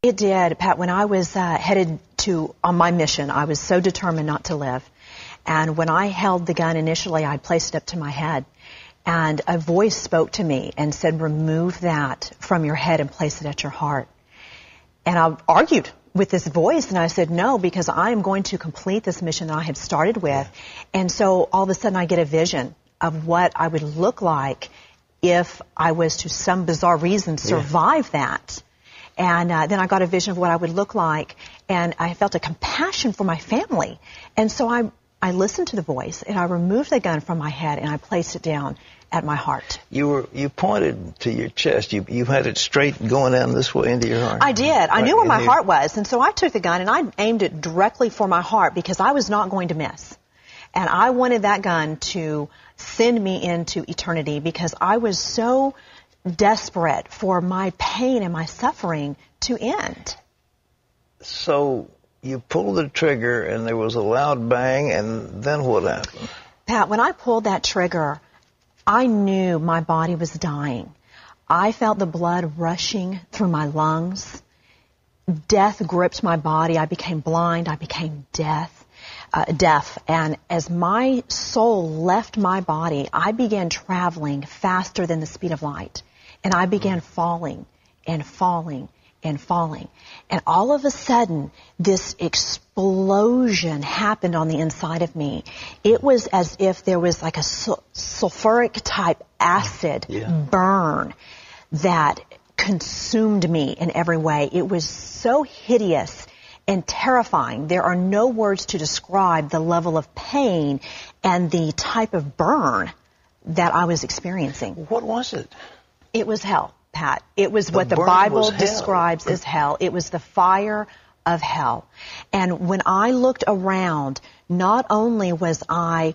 It did, Pat. When I was headed on my mission, I was so determined not to live. And when I held the gun initially, I placed it up to my head. And a voice spoke to me and said, remove that from your head and place it at your heart. And I argued with this voice, and I said, no, because I am going to complete this mission that I have started with. And so all of a sudden I get a vision of what I would look like if I was, to some bizarre reason, survive that. And then I got a vision of what I would look like, and I felt a compassion for my family. And so I listened to the voice, and I removed the gun from my head, and I placed it down at my heart. You pointed to your chest. You had it straight going down this way into your heart. I did. I knew where my heart was, and so I took the gun and I aimed it directly for my heart because I was not going to miss. And I wanted that gun to send me into eternity because I was so desperate for my pain and my suffering to end. So you pulled the trigger and there was a loud bang, and then what happened? Pat, when I pulled that trigger, I knew my body was dying. I felt the blood rushing through my lungs. Death gripped my body. I became blind. I became deaf. And as my soul left my body, I began traveling faster than the speed of light. And I began falling and falling and falling. And all of a sudden, this explosion happened on the inside of me. It was as if there was like a sulfuric type acid burn that consumed me in every way. It was so hideous and terrifying. There are no words to describe the level of pain and the type of burn that I was experiencing. What was it? It was hell, Pat. It was what the Bible describes as hell. It was the fire of hell. And when I looked around, not only was I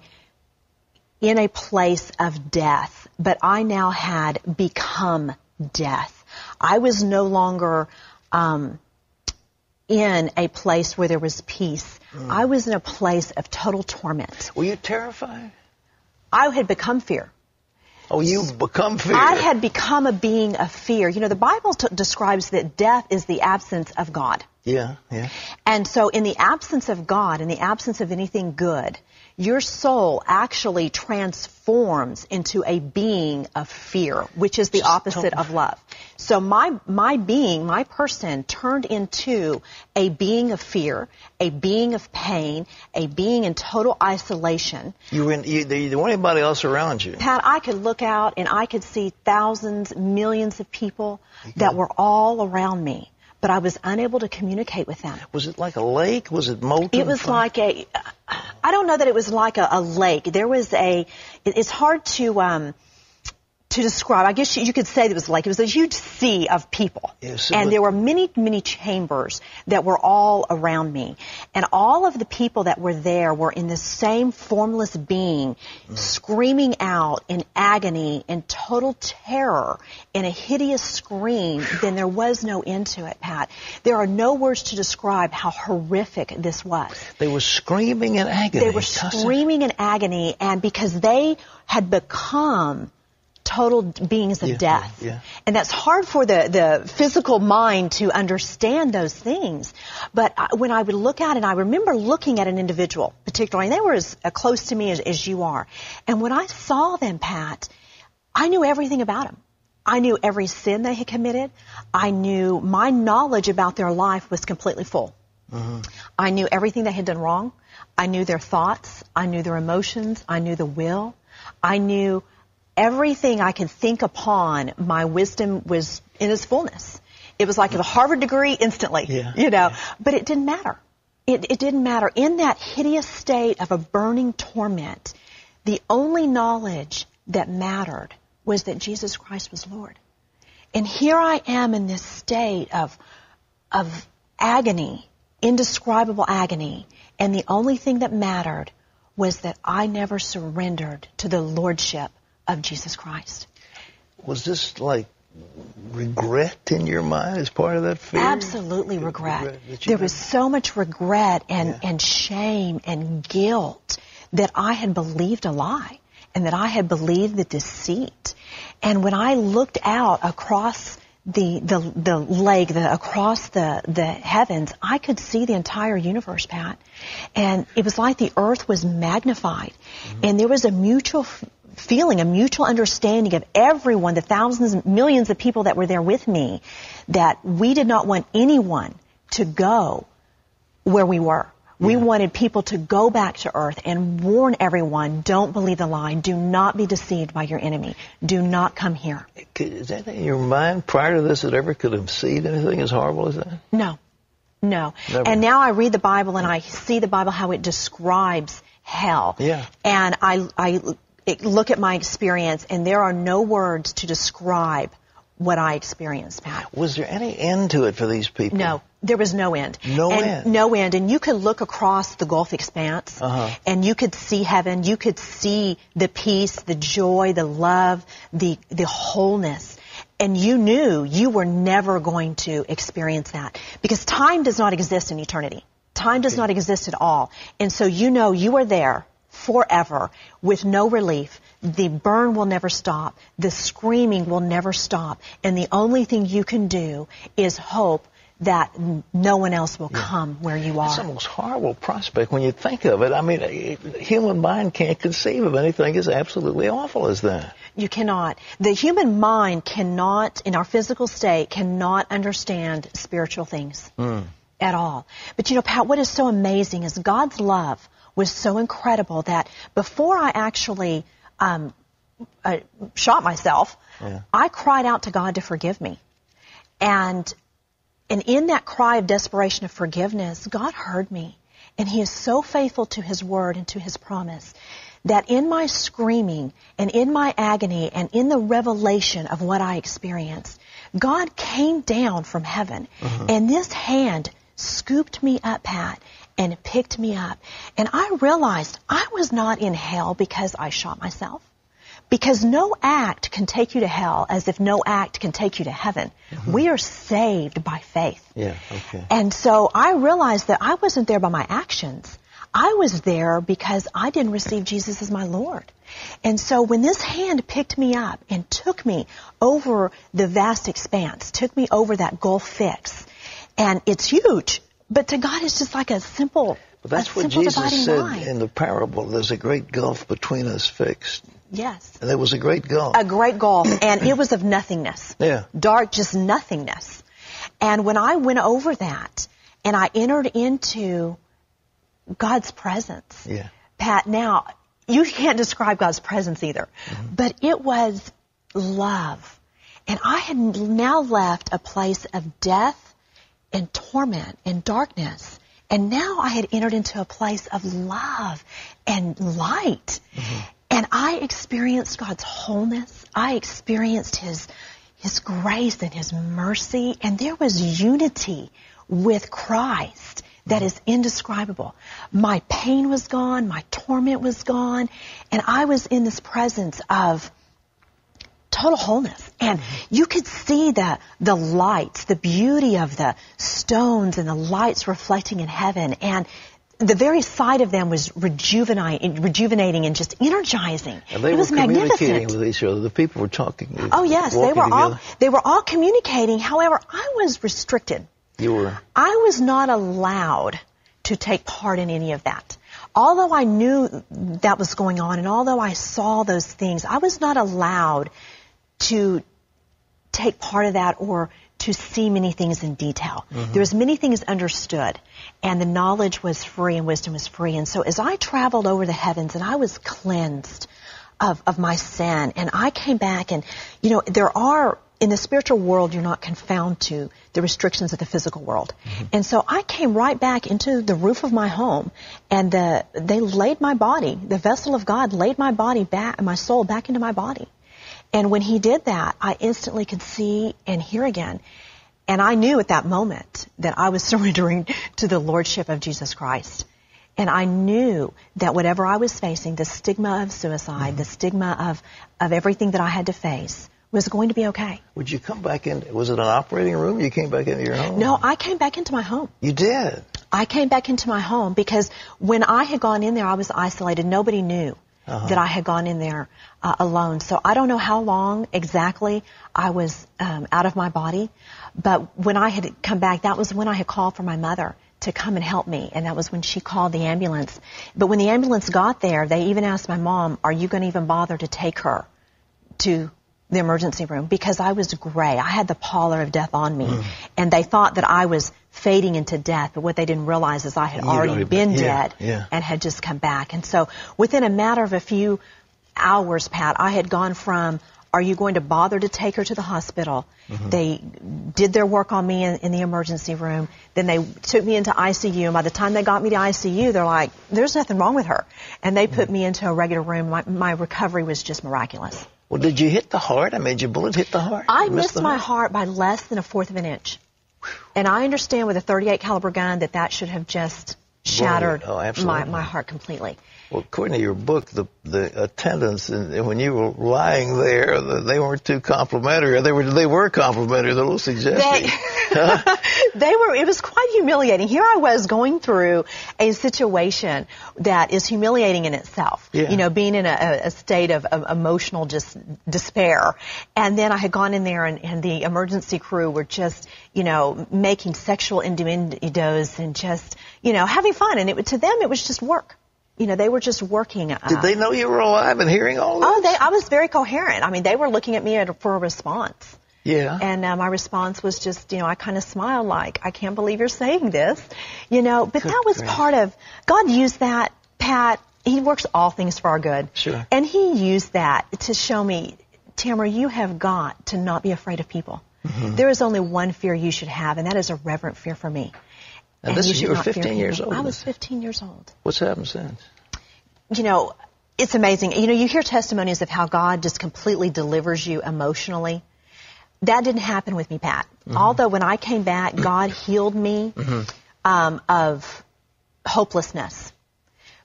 in a place of death, but I now had become death. I was no longer in a place where there was peace. I was in a place of total torment. Were you terrified? I had become fear. Oh, you've become fear. I had become a being of fear. You know, the Bible describes that death is the absence of God. Yeah, yeah. And so in the absence of God, in the absence of anything good, your soul actually transforms into a being of fear, which is the opposite of love. So my being, my person turned into a being of fear, a being of pain, a being in total isolation. There weren't anybody else around you. Pat, I could look out and I could see thousands, millions of people that were all around me, but I was unable to communicate with them. Was it like a lake? Was it molten? It was like I don't know that it was like a lake. There was it's hard to describe. I guess you could say it was like, it was a huge sea of people. Yes, and there were many, many chambers that were all around me. And all of the people that were there were in the same formless being, screaming out in agony and total terror in a hideous scream. Then there was no end to it, Pat. There are no words to describe how horrific this was. They were screaming in agony. They were screaming in agony, and because they had become total beings of death. Yeah. And that's hard for the physical mind to understand those things. But when I would look at it, I remember looking at an individual particularly, and they were as close to me as you are. And when I saw them, Pat, I knew everything about them. I knew every sin they had committed. I knew my knowledge about their life was completely full. Mm-hmm. I knew everything they had done wrong. I knew their thoughts. I knew their emotions. I knew the will. I knew everything I could think upon. My wisdom was in its fullness. It was like a Harvard degree instantly, but it didn't matter. It didn't matter. In that hideous state of a burning torment, the only knowledge that mattered was that Jesus Christ was Lord. And here I am in this state of agony, indescribable agony, and the only thing that mattered was that I never surrendered to the lordship of Jesus Christ. Was this like regret in your mind as part of that fear? Absolutely regret. There was so much regret and shame and guilt that I had believed a lie and that I had believed the deceit. And when I looked out across lake, across the heavens, I could see the entire universe, Pat. And it was like the earth was magnified. And there was a mutual feeling, a mutual understanding of everyone, the thousands, millions of people that were there with me, that we did not want anyone to go where we were. We wanted people to go back to earth and warn everyone, don't believe the lie. Do not be deceived by your enemy. Do not come here. Is that in your mind prior to this that ever could have seen anything as horrible as that? No. Never. And now I read the Bible and I see the Bible how it describes hell. Yeah. And I look at my experience and there are no words to describe what I experienced, Pat. Was there any end to it for these people? No. There was no end. No end. And you could look across the Gulf expanse and you could see heaven. You could see the peace, the joy, the love, the wholeness. And you knew you were never going to experience that because time does not exist in eternity. Time does not exist at all. And so you know you are there forever with no relief. The burn will never stop. The screaming will never stop. And the only thing you can do is hope that no one else will come where you are. It's the most horrible prospect when you think of it. I mean, human mind can't conceive of anything as absolutely awful as that. You cannot. The human mind cannot, in our physical state, cannot understand spiritual things at all. But you know, Pat, what is so amazing is God's love was so incredible that before I actually shot myself, I cried out to God to forgive me. And in that cry of desperation of forgiveness, God heard me. And He is so faithful to His word and to His promise that in my screaming and in my agony and in the revelation of what I experienced, God came down from heaven and this hand scooped me up, Pat, and picked me up. And I realized I was not in hell because I shot myself. Because no act can take you to hell as if no act can take you to heaven. We are saved by faith. Yeah, okay. And so I realized that I wasn't there by my actions. I was there because I didn't receive Jesus as my Lord. And so when this hand picked me up and took me over the vast expanse, took me over that Gulf fix, and it's huge, but to God it's just like a simple But that's a what simple Jesus said line. in the parable. There's a great gulf between us fixed. Yes. And there was a great gulf. A great gulf, and it was of nothingness. Yeah. Dark, just nothingness. And when I went over that, and I entered into God's presence, Pat, now, you can't describe God's presence either, but it was love. And I had now left a place of death and torment and darkness. And now I had entered into a place of love and light. And I experienced God's wholeness. I experienced His grace and His mercy. And there was unity with Christ that is indescribable. My pain was gone. My torment was gone. And I was in this presence of total wholeness. And you could see the lights, the beauty of the stones and the lights reflecting in heaven. And the very sight of them was rejuvenating and just energizing. And they it was were communicating magnificent. with each other. The people were talking. Oh yes, they were all communicating. However, I was restricted. You were. I was not allowed to take part in any of that. Although I knew that was going on and although I saw those things, I was not allowed to take part of that or to see many things in detail. There was many things understood, and the knowledge was free and wisdom was free. And so as I traveled over the heavens and I was cleansed of my sin, and I came back, and you know, there are, in the spiritual world, you're not confined to the restrictions of the physical world. And so I came right back into the roof of my home, and they laid my body, the vessel of God laid my body back, my soul back into my body. And when He did that, I instantly could see and hear again. And I knew at that moment that I was surrendering to the Lordship of Jesus Christ. And I knew that whatever I was facing, the stigma of suicide, the stigma of everything that I had to face, was going to be okay. Would you come back in? Was it an operating room? You came back into your home? No, I came back into my home. You did? I came back into my home because when I had gone in there, I was isolated. Nobody knew that I had gone in there alone. So I don't know how long exactly I was out of my body, but when I had come back, that was when I had called for my mother to come and help me, and that was when she called the ambulance. But when the ambulance got there, they even asked my mom, "Are you going to even bother to take her to the emergency room?" Because I was gray. I had the pallor of death on me, and they thought that I was fading into death, but what they didn't realize is I had already been dead and had just come back. And so within a matter of a few hours, Pat, I had gone from, "Are you going to bother to take her to the hospital?" They did their work on me in the emergency room. Then they took me into ICU. And by the time they got me to ICU, they're like, "There's nothing wrong with her." And they put me into a regular room. My recovery was just miraculous. Well, did you hit the heart? I mean, did your bullet hit the heart? I missed my heart by less than 1/4 of an inch. And I understand with a .38 caliber gun that should have just shattered my heart completely. Well, according to your book, the attendants, and when you were lying there, they weren't too complimentary. They were complimentary. They're a little suggestive. It was quite humiliating. Here I was going through a situation that is humiliating in itself. You know, being in a state of emotional just despair. And then I had gone in there and the emergency crew were just, you know, making sexual innuendos and just, you know, having fun. And to them, it was just work. You know, they were just working. Did they know you were alive and hearing all this? Oh, I was very coherent. I mean, they were looking at me for a response. Yeah. And my response was just, you know, I kind of smiled like, "I can't believe you're saying this." You know, but that was part of, God used that, Pat. He works all things for our good. Sure. And He used that to show me, "Tamara, you have got to not be afraid of people. There is only one fear you should have, and that is a reverent fear for me." And you were 15 years old? I was 15 years old. What's happened since? You know, it's amazing. You know, you hear testimonies of how God just completely delivers you emotionally. That didn't happen with me, Pat. Although when I came back, God healed me of hopelessness.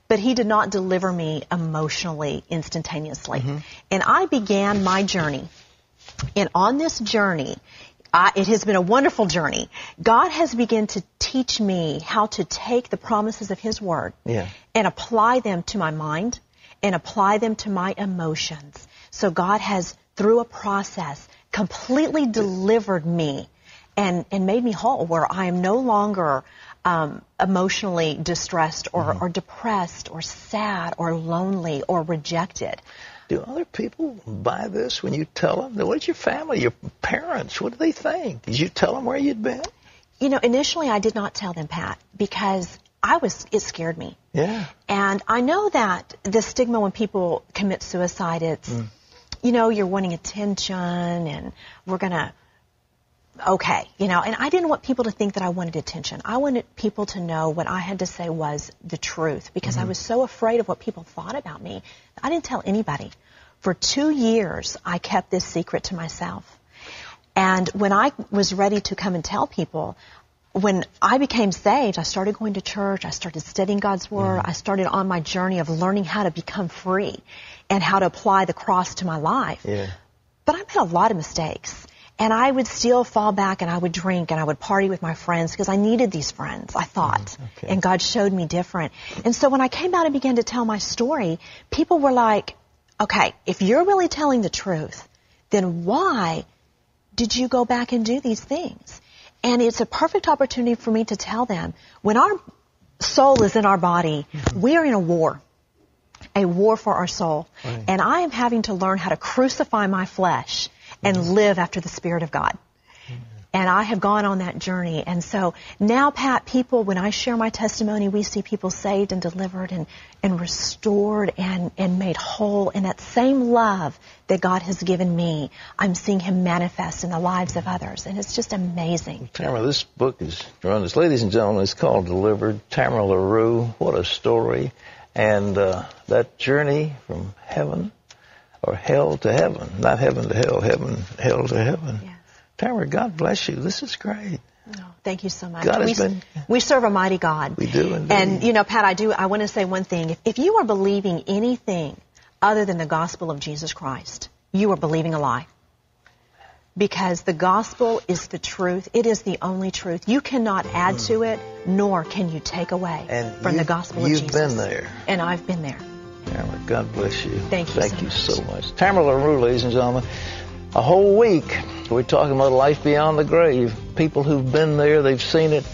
But He did not deliver me emotionally instantaneously. And I began my journey. And on this journey, it has been a wonderful journey. God has begun to teach me how to take the promises of His Word and apply them to my mind and apply them to my emotions. So God has, through a process, completely delivered me and made me whole, where I am no longer emotionally distressed or depressed or sad or lonely or rejected. Do other people buy this when you tell them? What's your family, your parents? What do they think? Did you tell them where you'd been? You know, initially I did not tell them, Pat, because it scared me. Yeah. And I know that the stigma when people commit suicide, it's, you know, you're wanting attention and we're going to, you know, and I didn't want people to think that I wanted attention. I wanted people to know what I had to say was the truth, because I was so afraid of what people thought about me. I didn't tell anybody. For 2 years, I kept this secret to myself. And when I was ready to come and tell people, when I became saved, I started going to church, I started studying God's Word, I started on my journey of learning how to become free and how to apply the cross to my life. But I made a lot of mistakes. And I would still fall back and I would drink and I would party with my friends because I needed these friends, I thought. And God showed me different. And so when I came out and began to tell my story, people were like, "Okay, if you're really telling the truth, then why did you go back and do these things?" And it's a perfect opportunity for me to tell them, when our soul is in our body, we are in a war for our soul. And I am having to learn how to crucify my flesh and live after the Spirit of God. And I have gone on that journey. And so now, Pat, people, when I share my testimony, we see people saved and delivered and restored and made whole. And that same love that God has given me, I'm seeing Him manifest in the lives of others. And it's just amazing. Tamara, this book is tremendous. Ladies and gentlemen, it's called Delivered. Tamara Laroux, what a story. And that journey from heaven, or hell to heaven, not heaven to hell, hell to heaven. Yes. Tamara, God bless you. This is great. No, thank you so much. We serve a mighty God. We do indeed. And, you know, Pat, I want to say one thing. If you are believing anything other than the gospel of Jesus Christ, you are believing a lie. Because the gospel is the truth. It is the only truth. You cannot add to it, nor can you take away from the gospel of Jesus. You've been there. And I've been there. Tamara. God bless you. Thank you so much. Tamara Laroux, ladies and gentlemen. A whole week we're talking about life beyond the grave. People who've been there, they've seen it.